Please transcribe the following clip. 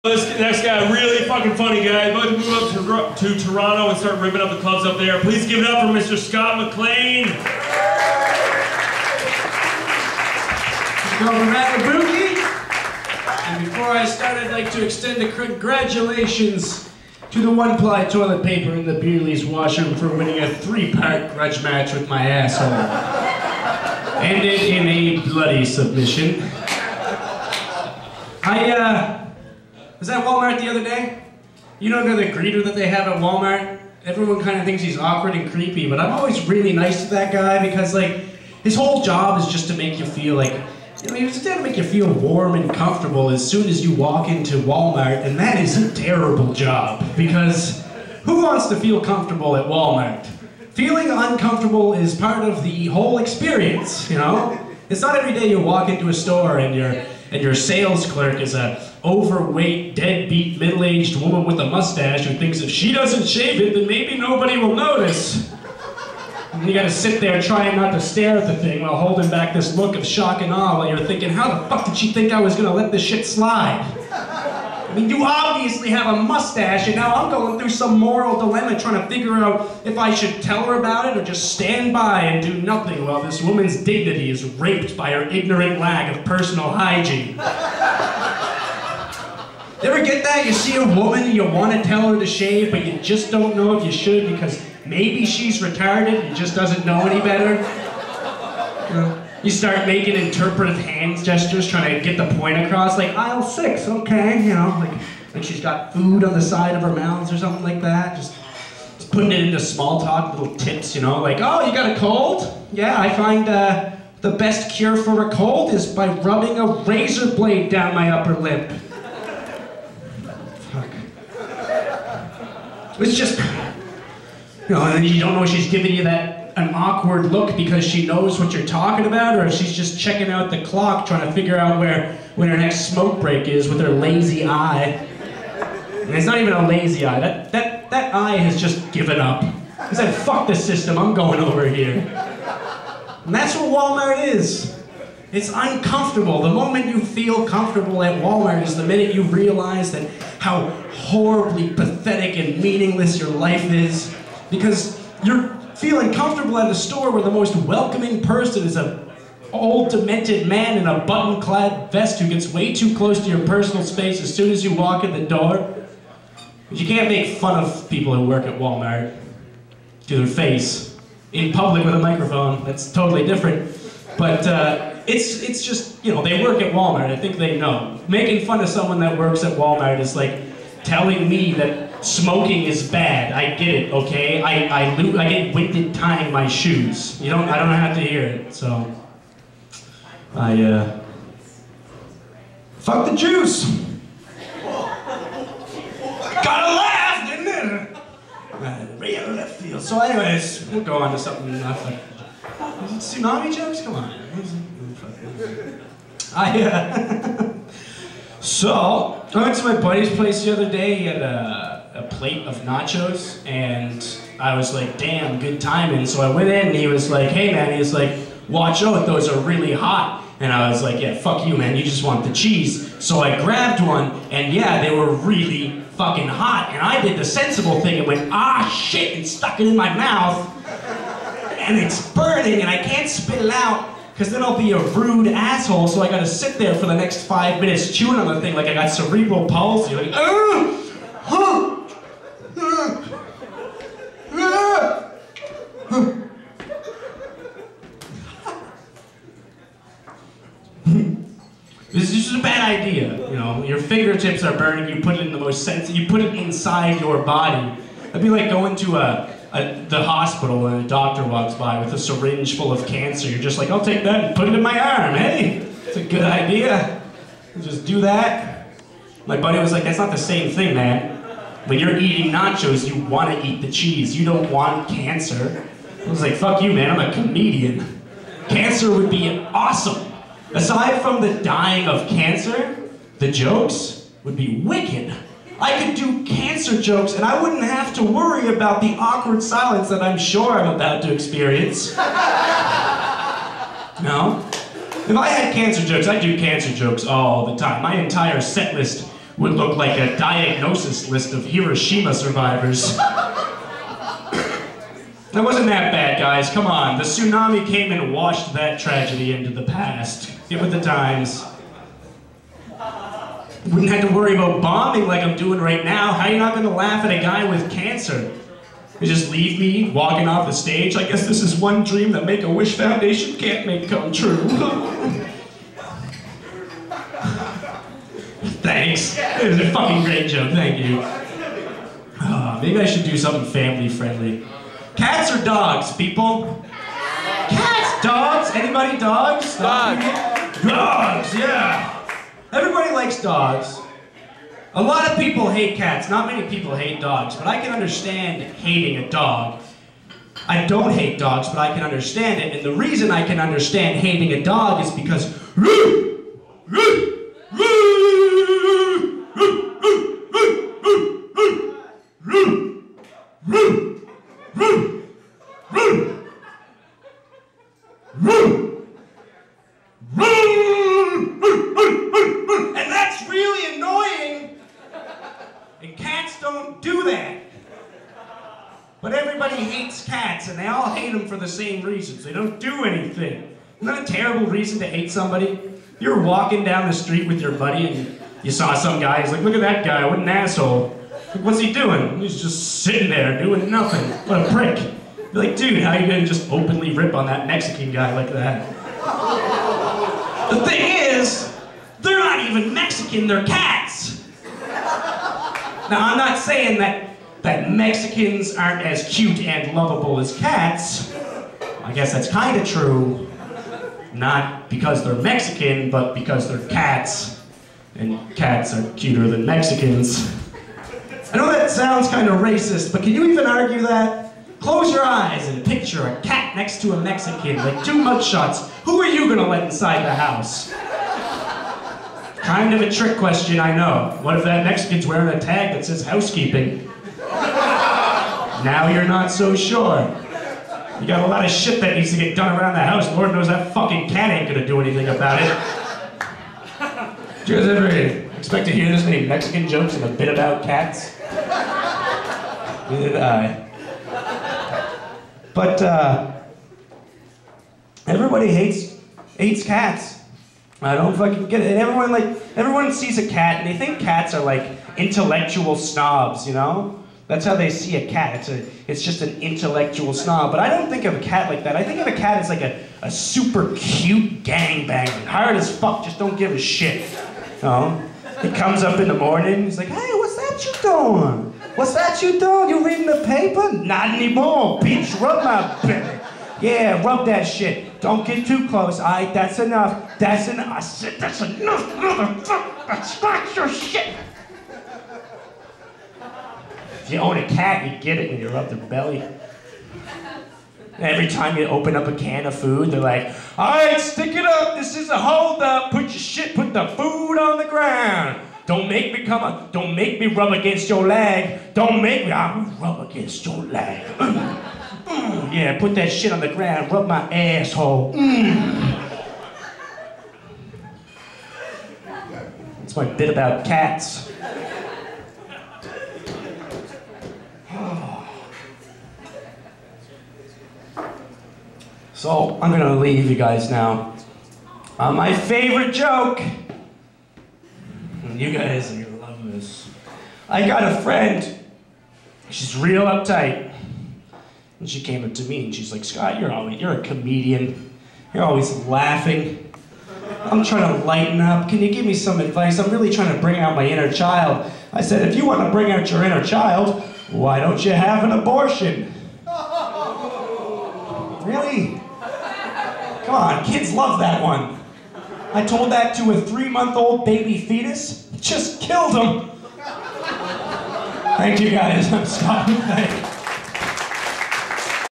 This next guy, really fucking funny guy, about to move up to Toronto and start ripping up the clubs up there. Please give it up for Mr. Scott McLean. Welcome back to Boogie. And before I start, I'd like to extend a congratulations to the one-ply toilet paper in the Beerley's washroom for winning a 3-part grudge match with my asshole. Ended in a bloody submission. Was at Walmart the other day. You know the greeter that they have at Walmart? Everyone kind of thinks he's awkward and creepy, but I'm always really nice to that guy because, like, his whole job is just to make you feel like, you know, he's there to make you feel warm and comfortable as soon as you walk into Walmart, and that is a terrible job because who wants to feel comfortable at Walmart? Feeling uncomfortable is part of the whole experience, you know? It's not every day you walk into a store and your sales clerk is a overweight, deadbeat, middle-aged woman with a mustache who thinks if she doesn't shave it, then maybe nobody will notice. And you gotta sit there trying not to stare at the thing while holding back this look of shock and awe while you're thinking, how the fuck did she think I was gonna let this shit slide? I mean, you obviously have a mustache, and now I'm going through some moral dilemma trying to figure out if I should tell her about it or just stand by and do nothing while this woman's dignity is raped by her ignorant lack of personal hygiene. You ever get that? You see a woman and you want to tell her to shave, but you just don't know if you should because maybe she's retarded and just doesn't know any better? You know, you start making interpretive hand gestures trying to get the point across, like aisle 6, okay, you know, like she's got food on the side of her mouth or something like that. Just putting it into small talk, little tips, you know, like, oh, you got a cold? Yeah, I find the best cure for a cold is by rubbing a razor blade down my upper lip. It's just, you know, and you don't know if she's giving you an awkward look because she knows what you're talking about, or if she's just checking out the clock trying to figure out when her next smoke break is with her lazy eye. And it's not even a lazy eye. That eye has just given up. It said, fuck this system, I'm going over here. And that's what Walmart is. It's uncomfortable. The moment you feel comfortable at Walmart is the minute you realize that how horribly pathetic and meaningless your life is. Because you're feeling comfortable at a store where the most welcoming person is an old, demented man in a button-clad vest who gets way too close to your personal space as soon as you walk in the door. But you can't make fun of people who work at Walmart to their face. In public with a microphone, that's totally different. But it's just, you know, they work at Walmart. I think they know. Making fun of someone that works at Walmart is like telling me that smoking is bad. I get it, okay? I get winded tying my shoes. I don't have to hear it, so fuck the juice. Gotta laugh, didn't it? Real left field. So anyways, we'll go on to something. Tsunami jokes? Come on. So, I went to my buddy's place the other day. He had a plate of nachos, and I was like, damn, good timing. So I went in, and he was like, hey man, he was like, watch out, those are really hot. And I was like, yeah, fuck you, man, you just want the cheese. So I grabbed one, and yeah, they were really fucking hot. And I did the sensible thing and went, ah, shit, and stuck it in my mouth. And it's burning, and I can't spit it out, because then I'll be a rude asshole, so I gotta sit there for the next 5 minutes chewing on the thing like I got cerebral palsy, like, This is just a bad idea, you know. Your fingertips are burning, you put it in the most you put it inside your body. That'd be like going to the hospital and a doctor walks by with a syringe full of cancer. You're just like, I'll take that and put it in my arm. Hey, it's a good idea. Just do that. My buddy was like, that's not the same thing, man. When you're eating nachos, you want to eat the cheese. You don't want cancer. I was like, fuck you, man, I'm a comedian. Cancer would be awesome. Aside from the dying of cancer, the jokes would be wicked. I could do cancer jokes and I wouldn't have to worry about the awkward silence that I'm sure I'm about to experience. No? If I had cancer jokes, I'd do cancer jokes all the time. My entire set list would look like a diagnosis list of Hiroshima survivors. It wasn't that bad, guys. Come on. The tsunami came and washed that tragedy into the past. Get with the times. Wouldn't have to worry about bombing like I'm doing right now. How are you not going to laugh at a guy with cancer? You just leave me walking off the stage? I guess this is one dream that Make-A-Wish Foundation can't make come true. Thanks. It was a fucking great joke. Thank you. Maybe I should do something family-friendly. Cats or dogs, people? Cats, dogs. Anybody dogs? Dogs. Dogs, yeah. Everybody likes dogs. A lot of people hate cats. Not many people hate dogs, but I can understand hating a dog. I don't hate dogs, but I can understand it. And the reason I can understand hating a dog is because and that's really annoying. And cats don't do that. But everybody hates cats, and they all hate them for the same reasons. They don't do anything. Isn't that a terrible reason to hate somebody? You're walking down the street with your buddy, and you saw some guy, he's like, look at that guy, what an asshole. Like, what's he doing? He's just sitting there doing nothing. What a prick. You're like, dude, how are you gonna just openly rip on that Mexican guy like that? The thing is, they're not even Mexican, they're cats. Now, I'm not saying that Mexicans aren't as cute and lovable as cats. I guess that's kind of true. Not because they're Mexican, but because they're cats. And cats are cuter than Mexicans. I know that sounds kind of racist, but can you even argue that? Close your eyes and picture a cat next to a Mexican, like two mugshots. Who are you gonna let inside the house? Kind of a trick question, I know. What if that Mexican's wearing a tag that says housekeeping? Now you're not so sure. You got a lot of shit that needs to get done around the house. Lord knows that fucking cat ain't gonna do anything about it. Do you guys ever expect to hear this many Mexican jokes in a bit about cats? Neither did I. But everybody hates cats. I don't fucking get it. And everyone sees a cat and they think cats are like intellectual snobs, you know? That's how they see a cat. It's just an intellectual snob. But I don't think of a cat like that. I think of a cat as like a super cute gangbanger. Hard as fuck, just don't give a shit. You know? He comes up in the morning, he's like, hey, what's that you doing? What's that you doing? You reading the paper? Not anymore, bitch. Rub my belly. Yeah, rub that shit. Don't get too close. All right, that's enough. That's enough. I said, that's enough, motherfucker. That's not your shit. If you own a cat, you get it when you rub their belly. Every time you open up a can of food, they're like, all right, stick it up. This is a hold up. Put the food on the ground. Don't make me rub against your leg. Don't make me, I will rub against your leg. Yeah, put that shit on the ground. Rub my asshole. That's my bit about cats. So, I'm gonna leave you guys now. My favorite joke. You guys are gonna love this. I got a friend. She's real uptight. And she came up to me and she's like, Scott, you're a comedian. You're always laughing. I'm trying to lighten up. Can you give me some advice? I'm really trying to bring out my inner child. I said, if you want to bring out your inner child, why don't you have an abortion? Really? Come on, kids love that one. I told that to a 3-month-old baby fetus. It just killed him. Thank you guys. I'm Scott.